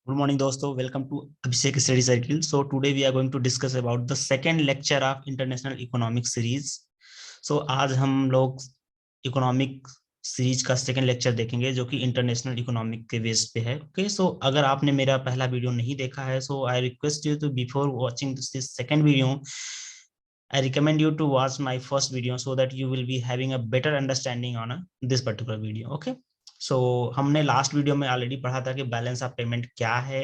Good morning, दोस्तों. Welcome to Abhishek Study Circle. So today we are going to discuss about the second lecture of International Economic Series. So आज हम लोग economic series का second lecture देखेंगे जो कि international economic के base पे है. ओके, सो अगर आपने मेरा पहला वीडियो नहीं देखा है, so I request you to before watching this second video, I recommend you to watch my first video so that you will be having a better understanding on this particular video. Okay, so हमने last video में already पढ़ा था कि balance of payment क्या है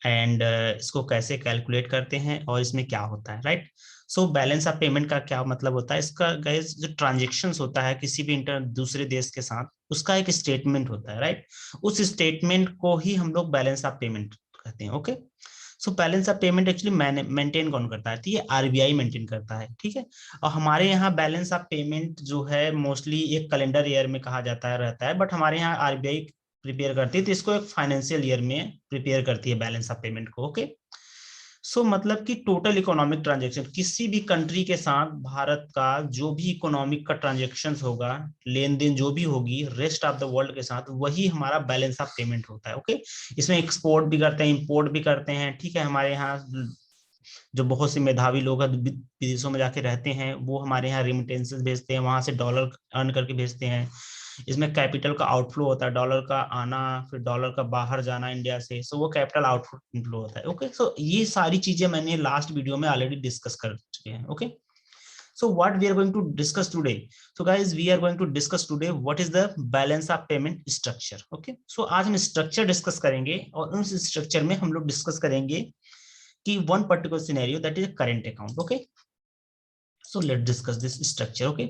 and इसको कैसे calculate करते हैं और इसमें क्या होता है, right. So balance of payment का क्या मतलब होता है? इसका गाइस जो ट्रांजेक्शन्स होता है किसी भी दूसरे देश के साथ, उसका एक स्टेटमेंट होता है, राइट. उस स्टेटमेंट को ही हम लोग बैलेंस ऑफ पेमेंट कहते हैं. Okay, so balance of payment actually maintain कौन करता है? तो ये आरबीआई मेंटेन करता है, ठीक है. और हमारे यहाँ बैलेंस ऑफ पेमेंट जो है मोस्टली एक कैलेंडर ईयर में कहा जाता है रहता है, बट हमारे यहाँ आरबीआई प्रिपेयर करती है, तो इसको एक फाइनेंशियल ईयर में प्रिपेयर करती है बैलेंस ऑफ पेमेंट को. ओके, सो मतलब कि टोटल इकोनॉमिक ट्रांजेक्शन किसी भी कंट्री के साथ भारत का जो भी इकोनॉमिक का ट्रांजेक्शन होगा, लेन देन जो भी होगी रेस्ट ऑफ द वर्ल्ड के साथ, वही हमारा बैलेंस ऑफ पेमेंट होता है. ओके, इसमें एक्सपोर्ट भी करते हैं, इंपोर्ट भी करते हैं, ठीक है. हमारे यहाँ जो बहुत से मेधावी लोग हैं विदेशों में जाके रहते हैं, वो हमारे यहाँ रिमिटेंसेस भेजते हैं, वहां से डॉलर अर्न करके भेजते हैं. इसमें कैपिटल का आउटफ्लो होता है, डॉलर का आना फिर डॉलर का बाहर जाना इंडिया से, सो वो कैपिटल आउटफ्लो होता है. ओके, सो ये सारी चीजें मैंने लास्ट वीडियो में ऑलरेडी डिस्कस कर चुके हैं. Okay, so what we are going to discuss today? So guys, we are going to discuss today what is the balance of payment structure. Okay, so आज हम स्ट्रक्चर डिस्कस करेंगे और उस structure में हम लोग डिस्कस करेंगे कि one particular scenario that is a current account. Okay, so let's discuss this structure. Okay,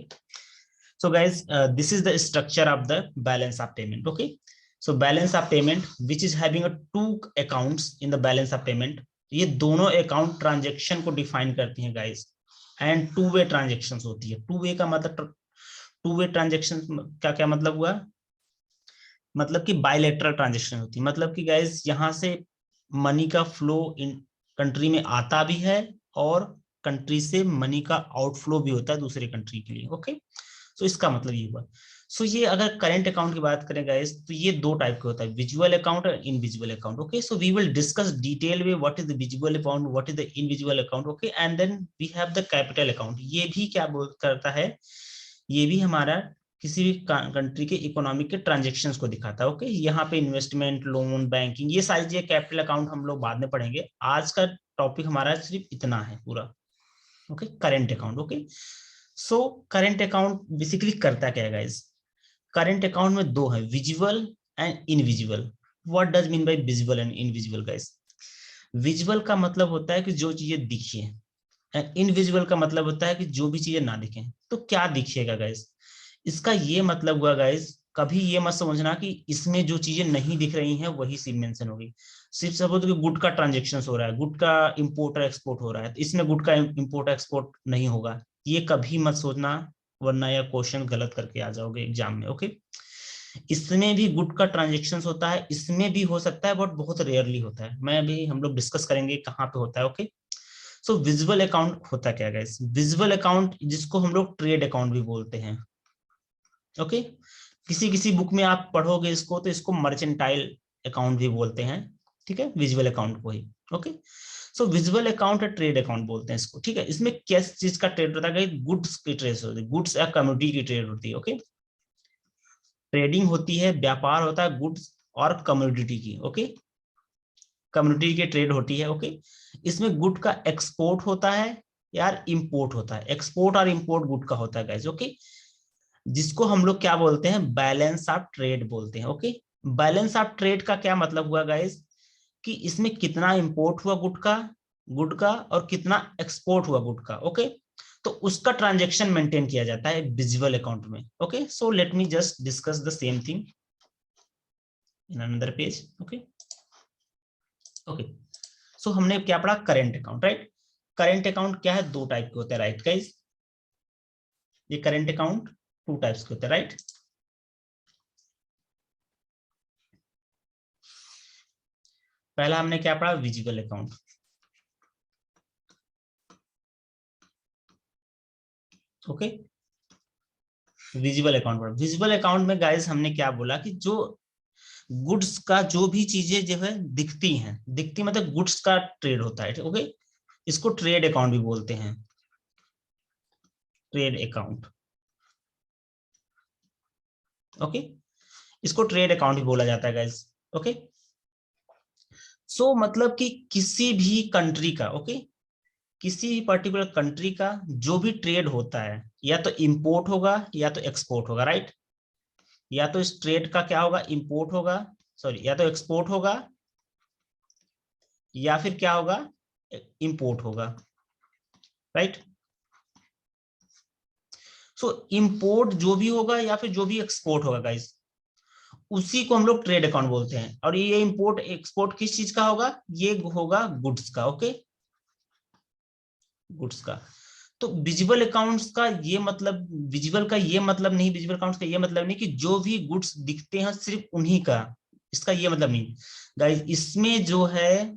so guys, this is the structure of the balance of payment. Okay, so balance of payment which is having a two accounts in the balance of payment. ये दोनों account transaction को define करती हैं guys, and two way transaction होती है. Two way का मतलब, two way transaction का क्या मतलब हुआ? मतलब कि बायलैटरल ट्रांजेक्शन होती है. मतलब कि गाइस यहाँ से मनी का फ्लो इन कंट्री में आता भी है और कंट्री से मनी का आउटफ्लो भी होता है दूसरे कंट्री के लिए. ओके, सो इसका मतलब ये हुआ. सो ये अगर करेंट अकाउंट की बात करें गाइस, तो ये दो टाइप के होता है, विजुअल अकाउंट और invisual account. Okay, so we will discuss detail में what is the visual account, what is the invisual account. Okay, and then we have the capital account. ये भी क्या करता है? ये भी हमारा किसी भी कंट्री के इकोनॉमिक के ट्रांजेक्शन्स को दिखाता है. ओके, यहाँ पे इन्वेस्टमेंट, लोन, बैंकिंग, ये सारी चीजें, कैपिटल अकाउंट हम लोग बाद में पढ़ेंगे. आज का टॉपिक हमारा सिर्फ इतना है पूरा. Okay, current account. Okay, so current account basically करता क्या है गाइस? करेंट अकाउंट में दो है, visual and invisual. What does mean by visual and invisual guys? Visual का मतलब होता है कि जो चीजें दिखी है, इनविजुअल का मतलब होता है कि जो भी चीजें ना दिखें. तो क्या दिखेगा गाइस? इसका ये मतलब हुआ गाइस, कभी ये मत समझना कि इसमें जो चीजें नहीं दिख रही हैं वही सिर्फ मेंशन होगी. सिर्फ सपोज कि गुड का ट्रांजेक्शन हो रहा है, गुड का इंपोर्ट और एक्सपोर्ट हो रहा है, तो इसमें गुड का इंपोर्ट एक्सपोर्ट नहीं होगा, ये कभी मत सोचना, वरना यह क्वेश्चन गलत करके आ जाओगे एग्जाम में. ओके, इसमें भी गुड का ट्रांजेक्शन होता है, इसमें भी हो सकता है, बट बहुत रेयरली होता है. मैं अभी हम लोग डिस्कस करेंगे कहाँ पे होता है. ओके, सो विजुअल अकाउंट होता क्या गाइस? विजुअल अकाउंट जिसको हम लोग ट्रेड अकाउंट भी बोलते हैं. ओके, किसी किसी बुक में आप पढ़ोगे इसको तो इसको मर्चेंटाइल अकाउंट भी बोलते हैं, ठीक है, विजुअल अकाउंट को ही. ओके, सो विजुअल अकाउंट है, ट्रेड अकाउंट बोलते हैं इसको, ठीक है. इसमें किस चीज का ट्रेड होता है? गुड्स की ट्रेड होती है, गुड्स या कम्युनिटी की ट्रेड होती है. ओके, ट्रेडिंग होती है, व्यापार होता है गुड्स और कम्युनिटी की. ओके, कम्युनिटी की ट्रेड होती है. ओके, इसमें गुड का एक्सपोर्ट होता है यार इंपोर्ट होता है. एक्सपोर्ट और इंपोर्ट गुड का होता है गाइस. ओके, जिसको हम लोग क्या बोलते हैं? बैलेंस ऑफ ट्रेड बोलते हैं. ओके, बैलेंस ऑफ ट्रेड का क्या मतलब हुआ गाइस? कि इसमें कितना इंपोर्ट हुआ गुड का और कितना एक्सपोर्ट हुआ गुड का. ओके, तो उसका ट्रांजेक्शन मेंटेन किया जाता है विजुअल अकाउंट में. Okay, so let me just discuss the same thing in another page. Okay, okay, so हमने क्या पढ़ा? Current account, right. Current account क्या है? दो टाइप के होते हैं, राइट गाइस. ये करेंट अकाउंट टू टाइप्स के होते हैं, राइट. पहला हमने क्या पढ़ा? Visual account. Okay, visual account पढ़ा. विजुअल अकाउंट में गाइस हमने क्या बोला कि जो गुड्स का जो भी चीजें जो है दिखती हैं, दिखती मतलब गुड्स का ट्रेड होता है, ओके। इसको ट्रेड अकाउंट भी बोलते हैं, ट्रेड अकाउंट, ओके। इसको ट्रेड अकाउंट भी बोला जाता है गाइस, ओके। सो मतलब कि किसी भी कंट्री का, ओके, किसी भी पर्टिकुलर कंट्री का जो भी ट्रेड होता है, या तो इंपोर्ट होगा या तो एक्सपोर्ट होगा, राइट। या तो इस ट्रेड का क्या होगा, इंपोर्ट होगा, सॉरी, या तो एक्सपोर्ट होगा या फिर क्या होगा, इंपोर्ट होगा, राइट। सो इंपोर्ट जो भी होगा या फिर जो भी एक्सपोर्ट होगा गाइस, उसी को हम लोग ट्रेड अकाउंट बोलते हैं। और ये इंपोर्ट एक्सपोर्ट किस चीज का होगा, ये होगा गुड्स का, ओके, गुड्स का। तो विजुअल अकाउंट्स का ये मतलब, विजुअल का ये मतलब नहीं, विजुअल अकाउंट्स का ये मतलब नहीं कि जो भी गुड्स दिखते हैं सिर्फ उन्हीं का, इसका ये मतलब नहीं गाइस। इसमें जो है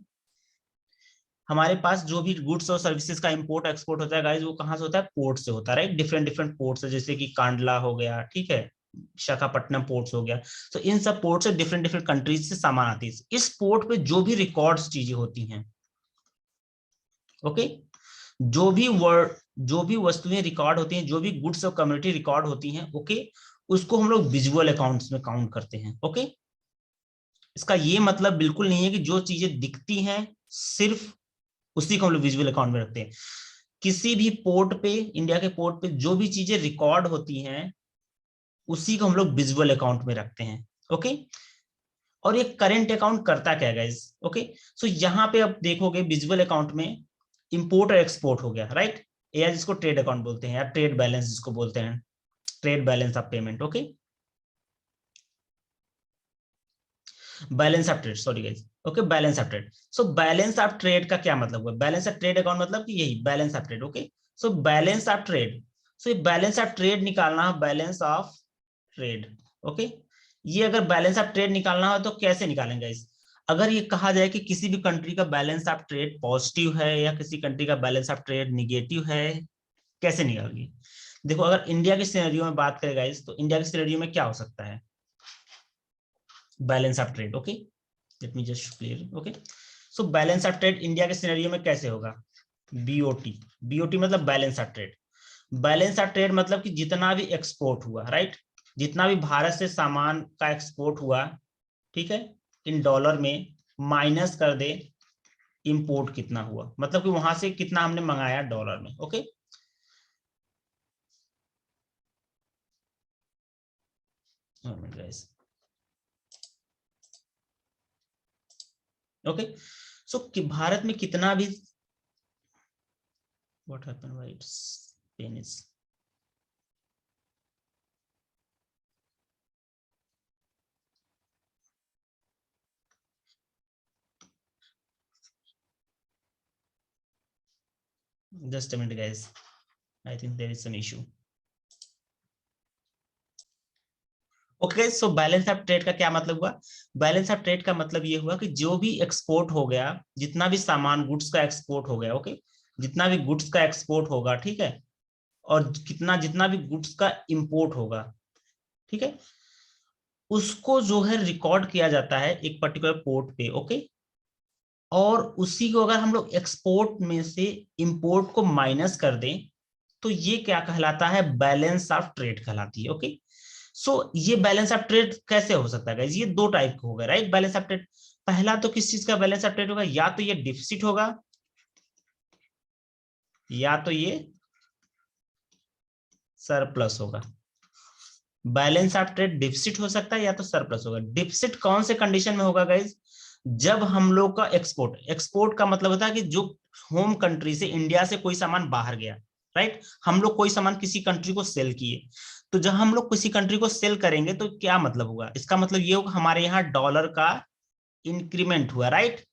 हमारे पास जो भी गुड्स और सर्विसेज का इंपोर्ट एक्सपोर्ट होता है गाइस, वो कहाँ से होता है, पोर्ट से होता है, राइट। डिफरेंट डिफरेंट पोर्ट से, जैसे कि कांडला हो गया, ठीक है, विशाखापट्टनम पोर्ट्स हो गया। तो इन सब पोर्ट से डिफरेंट डिफरेंट कंट्रीज से सामान आती है। इस पोर्ट पे जो भी रिकॉर्ड्स चीजें होती हैं, ओके, जो भी वर्ड, जो भी वस्तुएं रिकॉर्ड होती हैं, जो भी गुड्स और कम्युनिटी रिकॉर्ड होती हैं, ओके, उसको हम लोग विजुअल अकाउंट्स में काउंट करते हैं, ओके। इसका ये मतलब बिल्कुल नहीं है कि जो चीजें दिखती हैं सिर्फ उसी को हम लोग विजुअल अकाउंट में रखते हैं। किसी भी पोर्ट पे, इंडिया के पोर्ट पे जो भी चीजें रिकॉर्ड होती हैं उसी को हम लोग विजुअल अकाउंट में रखते हैं, ओके। और ये करेंट अकाउंट करता क्या है गाइस, ओके। सो यहाँ पे आप देखोगे विजुअल अकाउंट में इंपोर्ट और एक्सपोर्ट हो गया, राइट, या जिसको ट्रेड अकाउंट बोलते हैं या ट्रेड बैलेंस जिसको बोलते हैं, trade balance of payment, okay, balance of trade, sorry guys, okay, balance of trade. So balance of trade का क्या मतलब हुआ, बैलेंस ऑफ ट्रेड अकाउंट मतलब कि यही balance of trade, okay. So balance of trade, so ये balance of trade निकालना है, बैलेंस ऑफ ट्रेड, ओके। ये अगर बैलेंस ऑफ ट्रेड निकालना हो तो कैसे निकालेंगे इस, अगर ये कहा जाए कि किसी भी कंट्री का बैलेंस ऑफ ट्रेड पॉजिटिव है या किसी कंट्री का बैलेंस ऑफ ट्रेड निगेटिव है, कैसे निकालेंगे। देखो अगर इंडिया के सिनेरियो में बात करें गाइस, तो इंडिया के सिनेरियो में क्या हो सकता है, balance of trade, okay, let me just clear, okay. So balance of trade India के सिनेरियो में कैसे होगा, बीओटी, बीओटी मतलब balance of trade. Balance of trade मतलब कि जितना भी एक्सपोर्ट हुआ, राइट, जितना भी भारत से सामान का एक्सपोर्ट हुआ, ठीक है, इन डॉलर में माइनस कर दे इंपोर्ट कितना हुआ, मतलब कि वहां से कितना हमने मंगाया डॉलर में, ओके। ओके, सो भारत में कितना भी, what happened, why it's pain is, just a minute guys, I think there is some issue. Okay, so balance of trade का क्या मतलब हुआ, बैलेंस ऑफ ट्रेड का मतलब ये हुआ कि जो भी एक्सपोर्ट हो गया, जितना भी सामान गुड्स का एक्सपोर्ट हो गया, ओके, जितना भी गुड्स का एक्सपोर्ट होगा, ठीक है, और कितना जितना भी गुड्स का इंपोर्ट होगा, ठीक है, उसको जो है रिकॉर्ड किया जाता है एक पर्टिकुलर पोर्ट पे, ओके। और उसी को अगर हम लोग एक्सपोर्ट में से इंपोर्ट को माइनस कर दें तो ये क्या कहलाता है, बैलेंस ऑफ ट्रेड कहलाती है, ओके। सो ये बैलेंस ऑफ ट्रेड कैसे हो सकता है, ये दो टाइप का होगा, राइट, बैलेंस ऑफ ट्रेड। पहला तो किस चीज का बैलेंस ऑफ ट्रेड होगा, या तो ये डिफिसिट होगा या तो ये सरप्लस होगा। बैलेंस ऑफ ट्रेड डिफिसिट हो सकता है या तो सरप्लस होगा। डिफिसिट कौन से कंडीशन में होगा गाइज, जब हम लोग का एक्सपोर्ट, एक्सपोर्ट का मतलब होता है कि जो होम कंट्री से, इंडिया से कोई सामान बाहर गया, राइट, हम लोग कोई सामान किसी कंट्री को सेल किए, तो जब हम लोग किसी कंट्री को सेल करेंगे तो क्या मतलब होगा, इसका मतलब ये होगा हमारे यहाँ डॉलर का इंक्रीमेंट हुआ, राइट।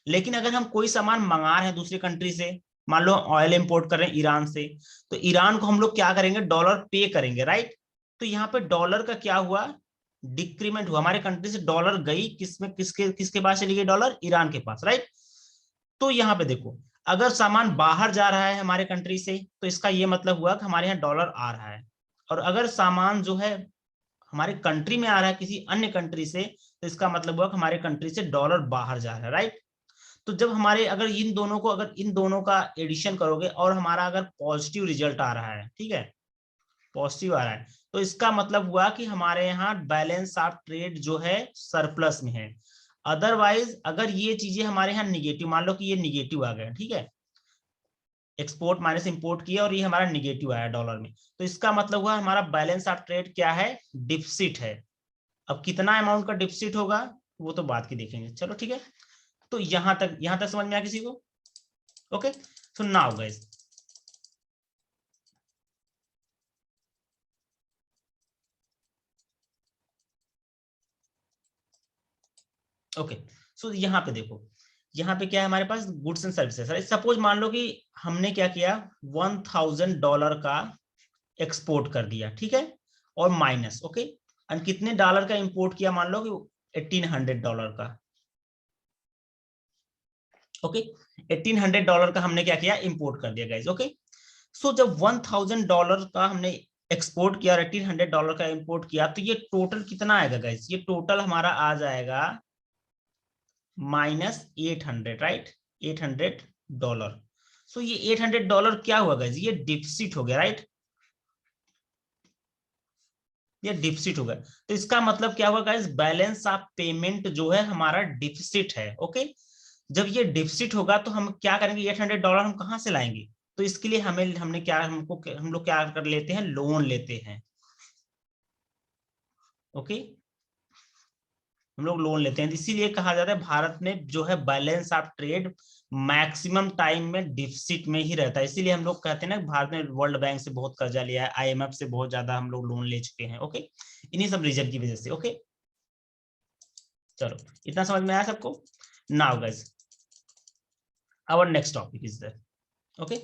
लेकिन अगर हम कोई सामान मंगा रहे हैं दूसरी कंट्री से, मान लो ऑयल इंपोर्ट कर रहे हैं ईरान से, तो ईरान को हम लोग क्या करेंगे, डॉलर पे करेंगे, राइट। तो यहाँ पे डॉलर का क्या हुआ, डिक्रीमेंट हुआ, हमारे कंट्री से डॉलर गई किसमें, किसके किसके पास चली गई डॉलर, ईरान के पास, राइट। तो यहाँ पे देखो, अगर सामान बाहर जा रहा है हमारे कंट्री से तो इसका ये मतलब हुआ कि हमारे यहाँ डॉलर आ रहा है, और अगर सामान जो है हमारे कंट्री में आ रहा है किसी अन्य कंट्री से, तो इसका मतलब हुआ कि हमारे कंट्री से डॉलर बाहर जा रहा है, राइट। तो जब हमारे अगर इन दोनों का एडिशन करोगे और हमारा अगर पॉजिटिव रिजल्ट आ रहा है, ठीक है, पॉजिटिव आ रहा है, तो इसका मतलब हुआ कि हमारे यहाँ बैलेंस ऑफ ट्रेड जो है सरप्लस में है। अदरवाइज अगर ये चीजें हमारे यहाँ निगेटिव, मान लो कि ये निगेटिव आ गया, ठीक है, एक्सपोर्ट माइनस इंपोर्ट किया और ये हमारा निगेटिव आया डॉलर में, तो इसका मतलब हुआ हमारा बैलेंस ऑफ ट्रेड क्या है, डिफिसिट है। अब कितना अमाउंट का डिफिसिट होगा वो तो बात की देखेंगे, चलो ठीक है। तो यहां तक समझ में आया किसी को? Okay, so now guys, okay, so यहाँ पे देखो, यहाँ पे क्या है हमारे पास, गुड्स एंड सर्विसेज। सपोज मान लो कि हमने क्या किया, $1000 का एक्सपोर्ट कर दिया, ठीक है, और माइनस, ओके, और कितने डॉलर का इंपोर्ट किया, मान लो कि $1800 का, ओके, $1800 का हमने क्या किया, इंपोर्ट कर दिया गाइज, ओके। सो जब $1000 का हमने एक्सपोर्ट किया और $1800 का इंपोर्ट किया, तो ये टोटल कितना आएगा गाइज, ये टोटल हमारा आ जाएगा -800, राइट, $800। सो ये $800 क्या हुआ गाइज, ये डिफिसिट हो गया, राइट, ये डिफिसिट हो गया। तो इसका मतलब क्या हुआ गाइज, बैलेंस ऑफ पेमेंट जो है हमारा डिफिसिट है, ओके। जब ये डिफिसिट होगा तो हम क्या करेंगे, $800 हम कहां से लाएंगे, तो इसके लिए हम लोग क्या कर लेते हैं, लोन लेते हैं, ओके, हम लोग लोन लेते हैं। इसीलिए कहा जाता है भारत में जो है balance of trade maximum time में डिफिसिट में ही रहता है। इसीलिए हम लोग कहते हैं ना, भारत ने वर्ल्ड बैंक से बहुत कर्जा लिया है, IMF से बहुत ज्यादा हम लोग लोन ले चुके हैं, ओके, इन्हीं सब रीजन की वजह से, ओके। चलो, इतना समझ में आया सबको? Now guys, our next topic is that, okay.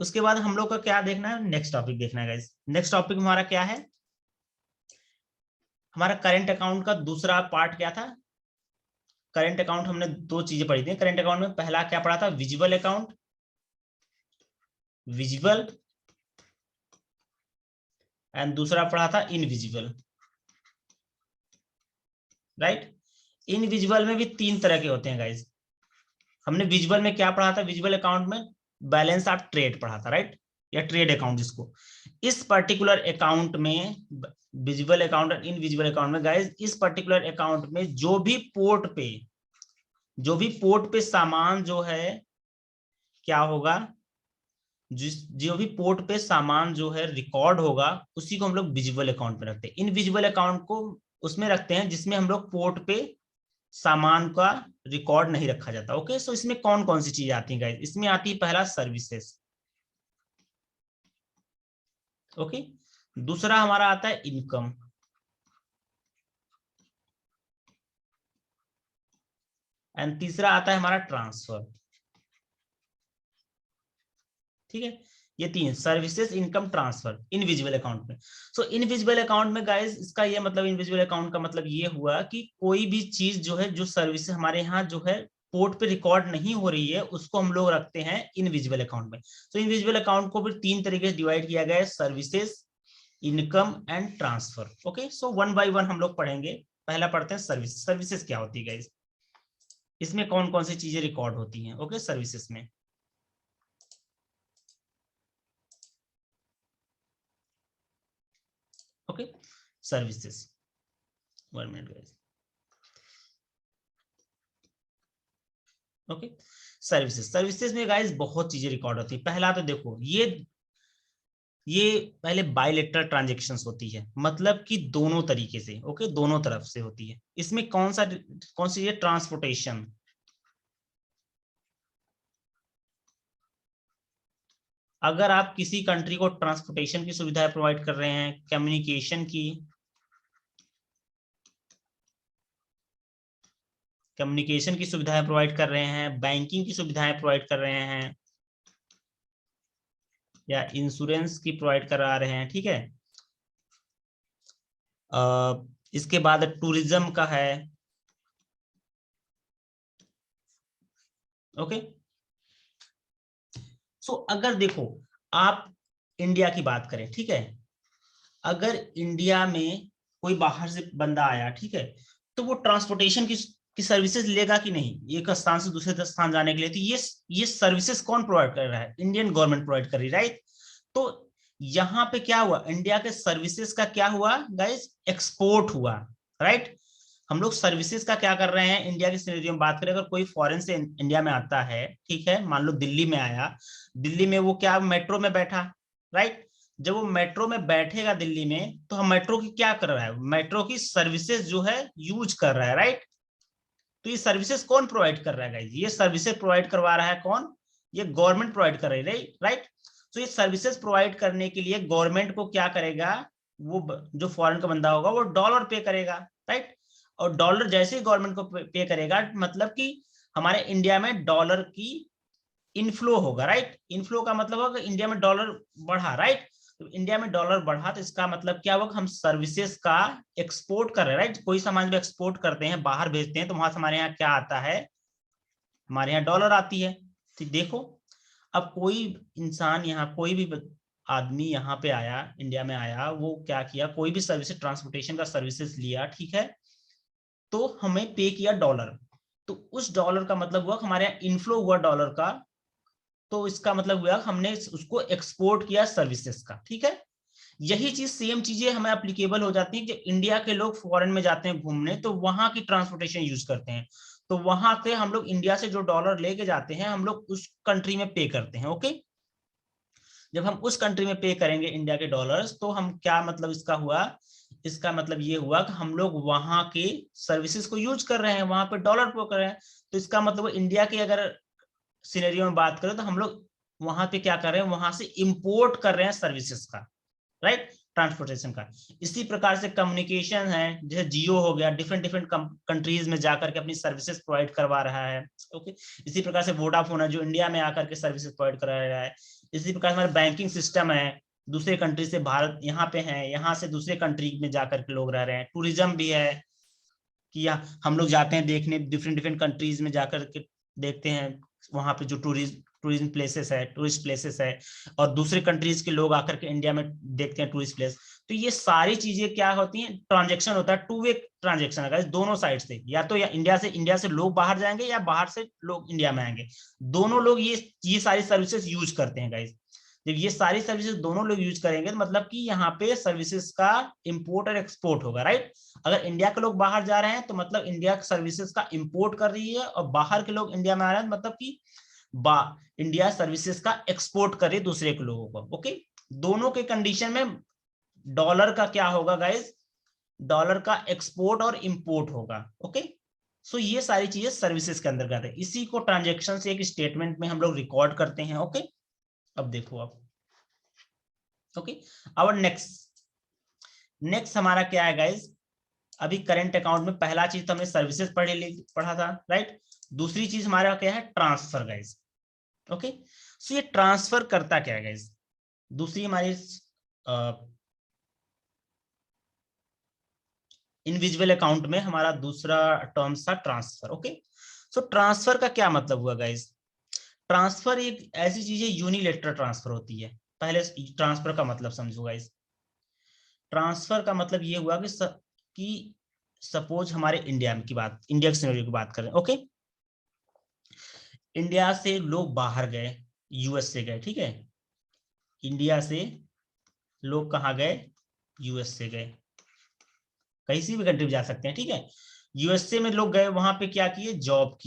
उसके बाद हम लोग का क्या देखना है, नेक्स्ट टॉपिक देखना है गाइस। नेक्स्ट टॉपिक हमारा क्या है, हमारा करंट अकाउंट का दूसरा पार्ट क्या था। करंट अकाउंट हमने दो चीजें पढ़ी थी करंट अकाउंट में, पहला क्या पढ़ा था, विजुअल अकाउंट, विजुअल, एंड दूसरा पढ़ा था इनविजिबल, राइट। इनविजिबल में भी तीन तरह के होते हैं गाइज। हमने विजुअल में क्या पढ़ा था, विजुअल अकाउंट में बैलेंस ऑफ ट्रेड पढ़ा था, राइट, या ट्रेड अकाउंट जिसको। इस पर्टिकुलर अकाउंट में, विजुअल अकाउंट और इनविजिबल अकाउंट में गाइज, इस पर्टिकुलर अकाउंट में जो भी पोर्ट पे सामान जो है क्या होगा, जो भी पोर्ट पे सामान जो है रिकॉर्ड होगा, उसी को हम लोग विजुअल अकाउंट में रखते हैं। इनविजिबल अकाउंट को उसमें रखते हैं जिसमें हम लोग पोर्ट पे सामान का रिकॉर्ड नहीं रखा जाता, ओके। सो इसमें कौन कौन सी चीजें आती हैं गाइस, इसमें आती है पहला सर्विसेज, ओके, दूसरा हमारा आता है इनकम, एंड तीसरा आता है हमारा ट्रांसफर, ठीक है। ये तीन, services, income, transfer, invisible account में। सो इनविजिबल अकाउंट में गाइस, इसका ये मतलब, इनविजिबल अकाउंट का मतलब ये हुआ कि कोई भी चीज जो है, जो सर्विस हमारे यहाँ जो है पोर्ट पे रिकॉर्ड नहीं हो रही है, उसको हम लोग रखते हैं इनविजिबल अकाउंट में। तो इनविजिबल अकाउंट को फिर तीन तरीके से डिवाइड किया गया है, services, income and transfer, okay. So one by one हम लोग पढ़ेंगे। पहला पढ़ते हैं सर्विस। सर्विसेज क्या होती है गाइस, इसमें कौन कौन सी चीजें रिकॉर्ड होती हैं, ओके, सर्विसेज में। Okay, services, 1 minute guys, okay. Services में गाइस बहुत चीजें रिकॉर्ड होती है। पहला तो देखो, ये पहले बायलेटरल ट्रांजेक्शन्स होती है, मतलब कि दोनों तरीके से, ओके, दोनों तरफ से होती है। इसमें कौन सी है, ट्रांसपोर्टेशन, अगर आप किसी कंट्री को ट्रांसपोर्टेशन की सुविधाएं प्रोवाइड कर रहे हैं, कम्युनिकेशन की सुविधाएं प्रोवाइड कर रहे हैं, बैंकिंग की सुविधाएं प्रोवाइड कर रहे हैं, या इंश्योरेंस की प्रोवाइड करा रहे हैं, ठीक है। इसके बाद टूरिज्म का है, ओके। सो अगर देखो, आप इंडिया की बात करें, ठीक है, अगर इंडिया में कोई बाहर से बंदा आया, ठीक है, तो वो ट्रांसपोर्टेशन की सर्विसेज लेगा कि नहीं एक स्थान से दूसरे स्थान जाने के लिए। तो ये सर्विसेज कौन प्रोवाइड कर रहा है? इंडियन गवर्नमेंट प्रोवाइड कर रही है, राइट। तो यहाँ पे क्या हुआ, इंडिया के सर्विसेज का क्या हुआ गाइस, एक्सपोर्ट हुआ, राइट। हम लोग सर्विसेज का क्या कर रहे हैं, इंडिया की सिनेरियो में बात करें, अगर कोई फॉरेन से इंडिया में आता है, ठीक है, मान लो दिल्ली में आया, दिल्ली में वो क्या मेट्रो में बैठा, राइट। जब वो मेट्रो में बैठेगा दिल्ली में, तो हम मेट्रो की क्या कर रहा है, मेट्रो की सर्विसेज जो है यूज कर रहा है, राइट। तो ये सर्विसेज कौन प्रोवाइड कर रहा है गाइस, ये सर्विसेज प्रोवाइड करवा रहा है कौन, ये गवर्नमेंट प्रोवाइड कर रही है, राइट। तो ये सर्विसेज प्रोवाइड करने के लिए गवर्नमेंट को क्या करेगा, वो जो फॉरेन का बंदा होगा वो डॉलर पे करेगा, राइट। और डॉलर जैसे ही गवर्नमेंट को पे करेगा, मतलब कि हमारे इंडिया में डॉलर की इनफ्लो होगा, राइट। इनफ्लो का मतलब होगा इंडिया में डॉलर बढ़ा, राइट। तो इंडिया में डॉलर बढ़ा तो इसका मतलब क्या होगा, हम सर्विसेज का एक्सपोर्ट कर रहे हैं, राइट। कोई सामान भी एक्सपोर्ट करते हैं, बाहर भेजते हैं, तो वहां से हमारे यहाँ क्या आता है, हमारे यहाँ डॉलर आती है। तो देखो, अब कोई इंसान यहाँ, कोई भी आदमी यहाँ पे आया, इंडिया में आया, वो क्या किया, कोई भी सर्विसेज, ट्रांसपोर्टेशन का सर्विसेज लिया, ठीक है, तो हमें पे किया डॉलर। तो उस डॉलर का मतलब हुआ हमारे यहाँ इनफ्लो हुआ डॉलर का, तो इसका मतलब हुआ हमने उसको एक्सपोर्ट किया सर्विसेज का, ठीक है। यही चीज, सेम चीजें हमें एप्लीकेबल हो जाती है कि इंडिया के लोग फॉरेन में जाते हैं घूमने, तो वहां की ट्रांसपोर्टेशन यूज करते हैं, तो वहां से हम लोग इंडिया से जो डॉलर लेके जाते हैं, हम लोग उस कंट्री में पे करते हैं, ओके। जब हम उस कंट्री में पे करेंगे इंडिया के डॉलर्स, तो हम क्या मतलब इसका हुआ, इसका मतलब ये हुआ कि हम लोग वहां के सर्विसेज को यूज कर रहे हैं, वहां पे डॉलर पे कर रहे हैं। तो इसका मतलब इंडिया के अगर सिनेरियो में बात करें, तो हम लोग वहां पे क्या कर रहे हैं, वहां से इंपोर्ट कर रहे हैं सर्विसेज का, राइट, ट्रांसपोर्टेशन का। इसी प्रकार से कम्युनिकेशन है, जैसे जियो हो गया, डिफरेंट डिफरेंट कंट्रीज में जाकर के अपनी सर्विसेज प्रोवाइड करवा रहा है, ओके। इसी प्रकार से वोडाफोन है, जो इंडिया में आकर के सर्विसेज प्रोवाइड करा रहा है। इसी प्रकार हमारा बैंकिंग सिस्टम है, दूसरे कंट्री से भारत यहाँ पे है, यहाँ से दूसरे कंट्री में जाकर के लोग रह रहे हैं। टूरिज्म भी है कि हम लोग जाते हैं देखने, डिफरेंट डिफरेंट कंट्रीज में जाकर के देखते हैं, वहां पे जो टूरिज्म प्लेसेस है, टूरिस्ट प्लेसेस है, और दूसरे कंट्रीज के लोग आकर के इंडिया में देखते हैं टूरिस्ट प्लेस। तो ये सारी चीजें क्या होती हैं, ट्रांजेक्शन होता है, टू वे ट्रांजेक्शन है दोनों साइड से, या तो या इंडिया से लोग बाहर जाएंगे, या बाहर से लोग इंडिया में आएंगे, दोनों लोग ये सारी सर्विसेज यूज करते हैं गाइज। जब ये सारी सर्विसेज दोनों लोग यूज करेंगे, तो मतलब कि यहाँ पे सर्विसेज का इंपोर्ट और एक्सपोर्ट होगा, राइट। अगर इंडिया के लोग बाहर जा रहे हैं, तो मतलब इंडिया सर्विसेज का इंपोर्ट कर रही है, और बाहर के लोग इंडिया में आ रहे हैं, मतलब कि इंडिया सर्विसेज का एक्सपोर्ट करे दूसरे के लोगों को, ओके। दोनों के कंडीशन में डॉलर का क्या होगा गाइज, डॉलर का एक्सपोर्ट और इंपोर्ट होगा, ओके। सो ये सारी चीजें सर्विसेज के अंतर्गत है, इसी को ट्रांजेक्शन से एक स्टेटमेंट में हम लोग रिकॉर्ड करते हैं, ओके। अब देखो आप, ओके। अब नेक्स्ट हमारा क्या है गाइज, अभी करंट अकाउंट में पहला चीज तो हमने सर्विसेज पढ़ा था, राइट। दूसरी चीज हमारा क्या है, ट्रांसफर गाइज, ओके। सो ये ट्रांसफर करता क्या है गाइज, दूसरी हमारी इनविजिबल अकाउंट में हमारा दूसरा टर्म था ट्रांसफर, ओके। सो ट्रांसफर का क्या मतलब हुआ गाइज, ट्रांसफर एक ऐसी चीज है, यूनिलेटरल ट्रांसफर होती है। पहले ट्रांसफर का मतलब समझो गाइज, ट्रांसफर का मतलब ये हुआ कि सपोज हमारे इंडिया के सिनेरियो की बात करें, ओके। इंडिया से लोग बाहर गए, यूएस से गए, ठीक है। इंडिया से लोग कहाँ गए, यूएस से गए, कहीं से भी कंट्री में जा सकते हैं, ठीक है। यूएसए में लोग गए, वहां पे क्या किए, जॉब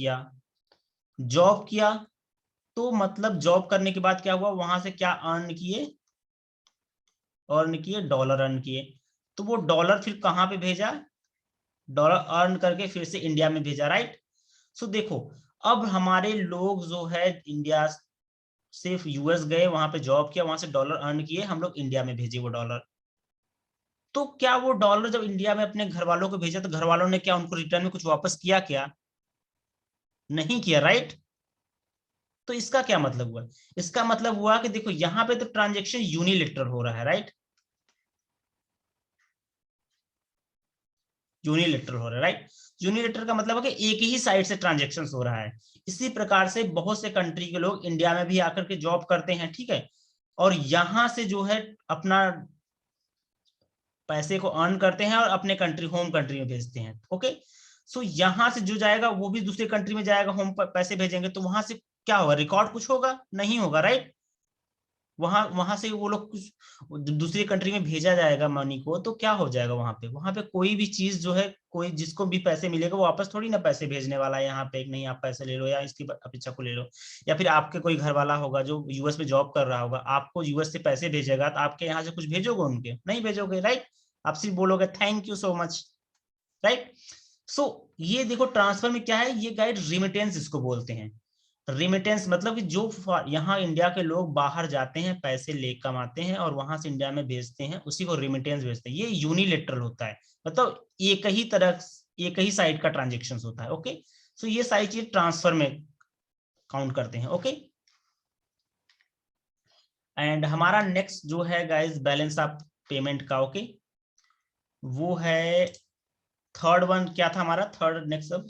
किया। तो मतलब जॉब करने के बाद क्या हुआ, वहां से क्या अर्न किए डॉलर अर्न किए। तो वो डॉलर फिर कहां पे भेजा, डॉलर अर्न करके फिर से इंडिया में भेजा, राइट। सो देखो, अब हमारे लोग जो है इंडिया से यूएस गए, वहां पे जॉब किया, वहां से डॉलर अर्न किए, हम लोग इंडिया में भेजे वो डॉलर। तो क्या वो डॉलर जब इंडिया में अपने घर वालों को भेजा, तो घर वालों ने क्या उनको रिटर्न में कुछ वापस किया, क्या नहीं किया, राइट। तो इसका क्या मतलब हुआ, इसका मतलब हुआ कि देखो यहाँ पे तो ट्रांजेक्शन यूनिलेटरल हो रहा है, राइट, यूनिलेटरल हो रहा है, राइट। यूनिलेटरल का मतलब है कि एक ही साइड से ट्रांजेक्शन हो रहा है। इसी प्रकार से बहुत से कंट्री के लोग इंडिया में भी आकर के जॉब करते हैं, ठीक है, और यहां से जो है अपना पैसे को अर्न करते हैं और अपने कंट्री होम कंट्री में भेजते हैं। ओके, सो यहां से जो जाएगा वो भी दूसरे कंट्री में जाएगा, होम पैसे भेजेंगे, तो वहां से क्या होगा, रिकॉर्ड कुछ होगा नहीं होगा, राइट। वहां वहां से वो लोग कुछ दूसरी कंट्री में भेजा जाएगा मनी को, तो क्या हो जाएगा वहां पे कोई भी चीज जो है, कोई जिसको भी पैसे मिलेगा वो वापस थोड़ी ना पैसे भेजने वाला है यहाँ पे, नहीं आप पैसे ले लो या इसकी अपेक्षा को ले लो। या फिर आपके कोई घर वाला होगा जो यूएस में जॉब कर रहा होगा, आपको यूएस से पैसे भेजेगा, तो आपके यहाँ से कुछ भेजोगे उनके, नहीं भेजोगे, राइट। आप सिर्फ बोलोगे thank you so much, right. So ये देखो ट्रांसफर में क्या है, ये गाइड रिमिटेंस इसको बोलते हैं। रिमिटेंस मतलब कि जो यहाँ इंडिया के लोग बाहर जाते हैं, पैसे ले कमाते हैं और वहां से इंडिया में भेजते हैं, उसी को रिमिटेंस भेजते हैं। ये यूनिलेटरल होता है, मतलब एक ही तरह, एक ही साइड का ट्रांजेक्शन होता है। ओके, सो ये सारी चीज ट्रांसफर में काउंट करते हैं। ओके, एंड हमारा नेक्स्ट जो है गाइस बैलेंस ऑफ पेमेंट का, ओके, वो है थर्ड वन। क्या था हमारा थर्ड नेक्स्ट? अब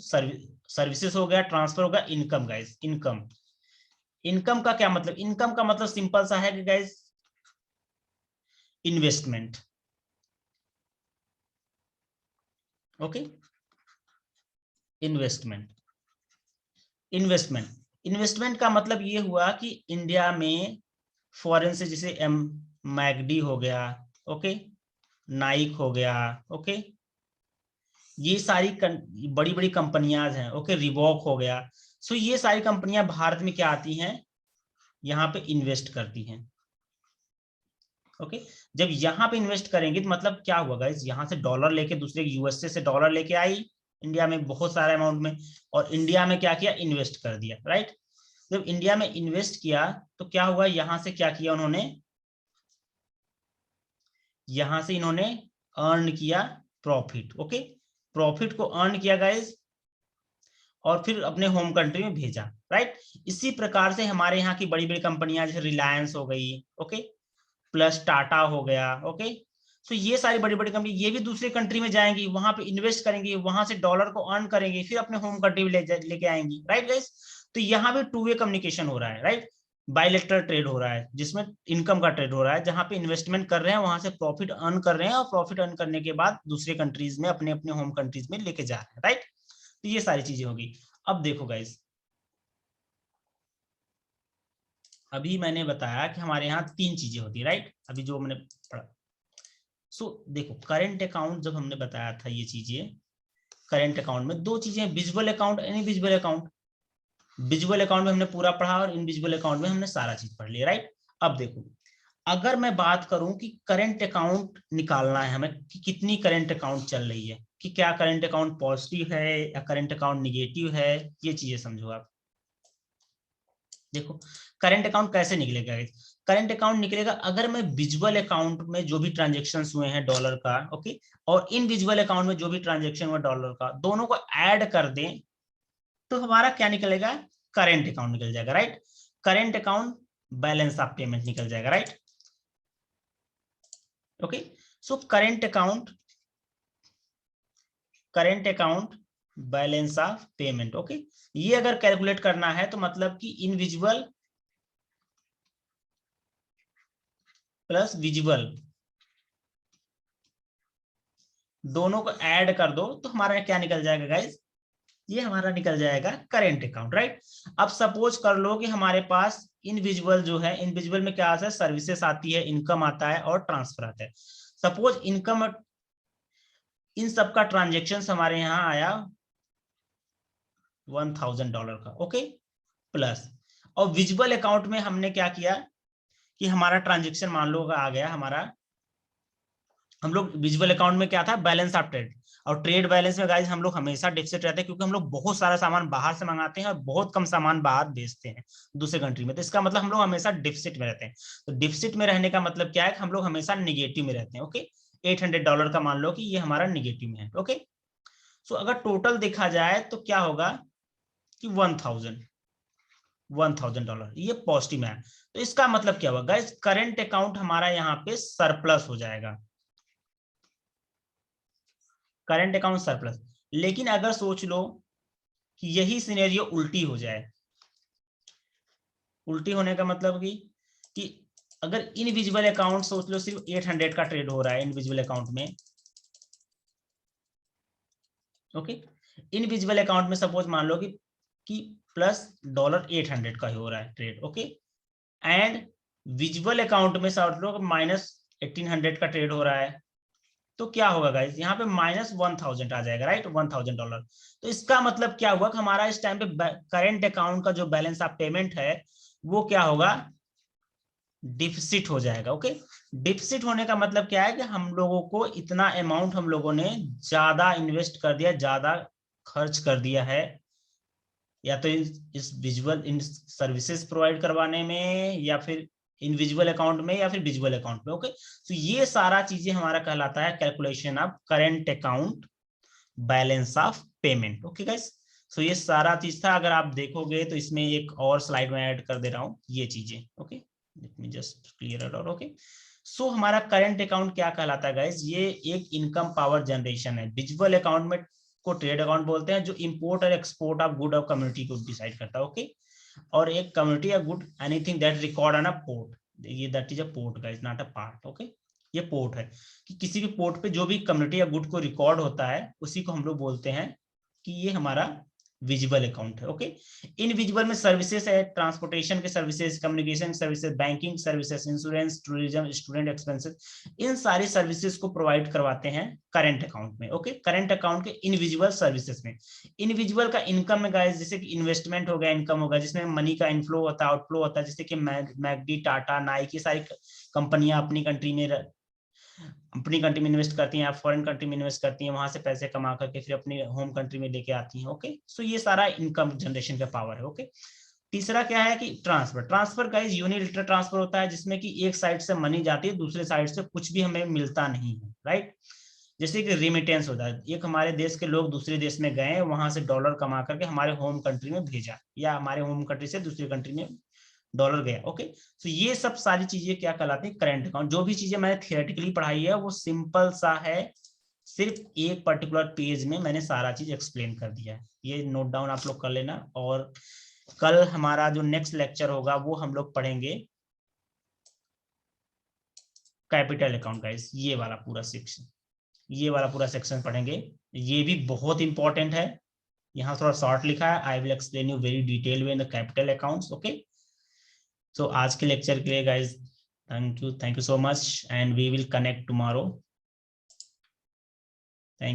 सर्विसेज हो गया, ट्रांसफर हो गया, इनकम गाइस। इनकम, इनकम का क्या मतलब? इनकम का मतलब सिंपल सा है कि guys investment. Okay, investment, investment, investment का मतलब ये हुआ कि इंडिया में फॉरेन से जैसे मैगडी हो गया, ओके, नाइक हो गया, ओके, ये सारी बड़ी बड़ी कंपनियां हैं, ओके, रिबॉक हो गया। सो ये सारी कंपनियां भारत में क्या आती हैं, यहाँ पे इन्वेस्ट करती हैं। ओके, जब यहाँ पे इन्वेस्ट करेंगे तो मतलब क्या हुआ गाइस, यहाँ से डॉलर लेके दूसरे यूएसए से डॉलर लेके आई इंडिया में बहुत सारे अमाउंट में, और इंडिया में क्या किया, इन्वेस्ट कर दिया, राइट। जब इंडिया में इन्वेस्ट किया तो क्या हुआ, यहाँ से क्या किया उन्होंने, यहाँ से इन्होंने अर्न किया प्रॉफिट। ओके, प्रॉफिट को अर्न किया गाइस और फिर अपने होम कंट्री में भेजा, राइट। इसी प्रकार से हमारे यहाँ की बड़ी बड़ी कंपनियां जैसे रिलायंस हो गई, ओके, प्लस टाटा हो गया, ओके, तो ये सारी बड़ी बड़ी कंपनी ये भी दूसरे कंट्री में जाएंगी, वहां पे इन्वेस्ट करेंगी, वहां से डॉलर को अर्न करेंगे, फिर अपने होम कंट्री में लेके आएंगी, राइट गाइस। तो यहाँ पे टू वे कम्युनिकेशन हो रहा है, राइट। बायलेटरल ट्रेड हो रहा है जिसमें इनकम का ट्रेड हो रहा है, जहां पे इन्वेस्टमेंट कर रहे हैं वहां से प्रॉफिट अर्न कर रहे हैं, और प्रॉफिट अर्न करने के बाद दूसरे कंट्रीज में अपने अपने होम कंट्रीज में लेके जा रहे हैं, राइट। तो ये सारी चीजें होगी। अब देखो गाइस, अभी मैंने बताया कि हमारे यहाँ तीन चीजें होती है, राइट, अभी जो मैंने पढ़ा। सो देखो करेंट अकाउंट जब हमने बताया था ये चीजें, करेंट अकाउंट में दो चीजें, visual account, invisual account. Visual account में हमने पूरा पढ़ा और इनविजुअल अकाउंट में हमने सारा चीज पढ़ लिया, राइट। अब देखो, अगर मैं बात करूं कि करंट अकाउंट निकालना है हमें कि कितनी करंट अकाउंट चल रही है, कि क्या करंट अकाउंट पॉजिटिव है या करंट अकाउंट निगेटिव है, ये चीजें समझो आप। देखो करंट अकाउंट कैसे निकलेगा, करंट अकाउंट निकलेगा अगर मैं विजुअल अकाउंट में जो भी ट्रांजेक्शन हुए हैं डॉलर का, ओके, और इनविजुअल अकाउंट में जो भी ट्रांजेक्शन हुआ डॉलर का, दोनों को ऐड कर दें तो हमारा क्या निकलेगा, करंट अकाउंट निकल जाएगा, right. Current account balance of payment निकल जाएगा, right. Okay, so current account, current account balance of payment, okay, ये अगर कैलकुलेट करना है तो मतलब कि इनविजुअल प्लस विजुअल दोनों को ऐड कर दो तो हमारा क्या निकल जाएगा गाइस, ये हमारा निकल जाएगा करेंट अकाउंट, राइट। अब सपोज कर लो कि हमारे पास इनविजुअल जो है, इनविजुअल में क्या आता है, सर्विसेज आती है, इनकम आता है और ट्रांसफर आता है। सपोज इनकम, इन सब का ट्रांजेक्शन हमारे यहाँ आया $1000 का, ओके, प्लस, और विजुअल अकाउंट में हमने क्या किया कि हमारा ट्रांजेक्शन मान लो आ गया हमारा, हम लोग विजुअल अकाउंट में क्या था, बैलेंस ऑफ ट्रेड, और ट्रेड बैलेंस में गाइस हम लोग हमेशा डिफिसिट रहते हैं क्योंकि हम लोग बहुत सारा सामान बाहर से मंगाते हैं और बहुत कम सामान बाहर भेजते हैं दूसरे कंट्री में, तो इसका मतलब हम लोग हमेशा डिफिसिट में रहते हैं। तो डिफिसिट में रहने का मतलब क्या है कि हम लोग हमेशा निगेटिव में रहते हैं, ओके। $800 का मान लो कि ये हमारा निगेटिव में है, ओके। सो अगर टोटल देखा जाए तो क्या होगा कि $1000 ये पॉजिटिव में है, तो इसका मतलब क्या हुआ गाइस, करंट अकाउंट हमारा यहाँ पे सरप्लस हो जाएगा, करंट अकाउंट सरप्लस। लेकिन अगर सोच लो कि यही सिनेरियो उल्टी हो जाए, उल्टी होने का मतलब कि अगर इनविजिबल अकाउंट सोच लो सिर्फ 800 का ट्रेड हो रहा है इनविजिबल अकाउंट में, ओके, इनविजिबल अकाउंट में सपोज मान लो कि प्लस $800 का ही हो रहा है trade, okay, and visible account में समझ लो माइनस 1800 का ट्रेड हो रहा है, तो क्या होगा गाइस, यहाँ पे -1000 आ जाएगा, राइट, $1000। तो इसका मतलब क्या हुआ कि हमारा इस टाइम पे करेंट अकाउंट का जो बैलेंस ऑफ पेमेंट है वो क्या होगा, डिफिसिट हो जाएगा, ओके। डिफिसिट होने का मतलब क्या है कि हम लोगों को इतना अमाउंट हम लोगों ने ज्यादा इन्वेस्ट कर दिया, ज्यादा खर्च कर दिया है, या तो इस विजुअल इन सर्विसेज प्रोवाइड करवाने में, या फिर इनविजिबल अकाउंट में, या फिर विजुअल अकाउंट में, ओके। तो ये सारा चीजें हमारा कहलाता है calculation of current account balance of payment, okay guys. So ये सारा चीज था, अगर आप देखोगे तो इसमें एक और स्लाइड में ऐड कर दे रहा हूँ ये चीजें, okay, let me just clear it out, okay. So हमारा करंट अकाउंट क्या कहलाता है गाइस, ये एक इनकम पावर जनरेशन है। विजुअल अकाउंट में को ट्रेड अकाउंट बोलते हैं, जो इंपोर्ट और export of good of community को डिसाइड करता है, ओके। और एक कम्युनिटी या good anything that record on a port, ये that is a port guys, not a part, okay. ये पोर्ट है कि किसी भी पोर्ट पे जो भी कम्युनिटी या गुड को रिकॉर्ड होता है उसी को हम लोग बोलते हैं कि ये हमारा विजिबल अकाउंट है, ओके। इनविजिबल में सर्विसेज है, ट्रांसपोर्टेशन के services, communication services, banking services, insurance, tourism, student expenses, इन सारी सर्विसेज को प्रोवाइड करवाते हैं करंट अकाउंट में, ओके। करंट अकाउंट के इनविजिबल सर्विसेज में, इनविजिबल का इनकम में गाइस जैसे कि इन्वेस्टमेंट हो गया, इनकम होगा जिसमें मनी का इनफ्लो होता है, आउटफ्लो होता है, जैसे कि मैकडी, टाटा, नाइकी, सारी कंपनियां अपनी कंट्री में इन्वेस्ट करती हैं, फॉरेन कंट्री में इन्वेस्ट करती हैं, वहां से पैसे कमा करके फिर अपनी होम कंट्री में लेके आती हैं, ओके। सो ये सारा इनकम जनरेशन का पावर है, ओके। तीसरा क्या है कि transfer, transfer guys unilateral transfer होता है, जिसमें कि एक साइड से मनी जाती है, दूसरे साइड से कुछ भी हमें मिलता नहीं है, राइट। जैसे कि रिमिटेंस होता है, एक हमारे देश के लोग दूसरे देश में गए, वहां से डॉलर कमा करके हमारे होम कंट्री में भेजा, या हमारे होम कंट्री से दूसरी कंट्री में डॉलर गया, ओके। तो ये सब सारी चीजें क्या कहलाती है, करंट अकाउंट। जो भी चीजें मैंने थियोरेटिकली पढ़ाई है वो सिंपल सा है, सिर्फ एक पर्टिकुलर पेज में मैंने सारा चीज एक्सप्लेन कर दिया है, ये नोट डाउन आप लोग कर लेना। और कल हमारा जो नेक्स्ट लेक्चर होगा वो हम लोग पढ़ेंगे कैपिटल अकाउंट गाइस, ये वाला पूरा सेक्शन, ये वाला पूरा सेक्शन पढ़ेंगे, ये भी बहुत इंपॉर्टेंट है। यहाँ थोड़ा शॉर्ट लिखा है, I will explain you very detail way in the capital accounts, okay. So आज के लेक्चर के लिए guys thank you so much, and we will connect tomorrow.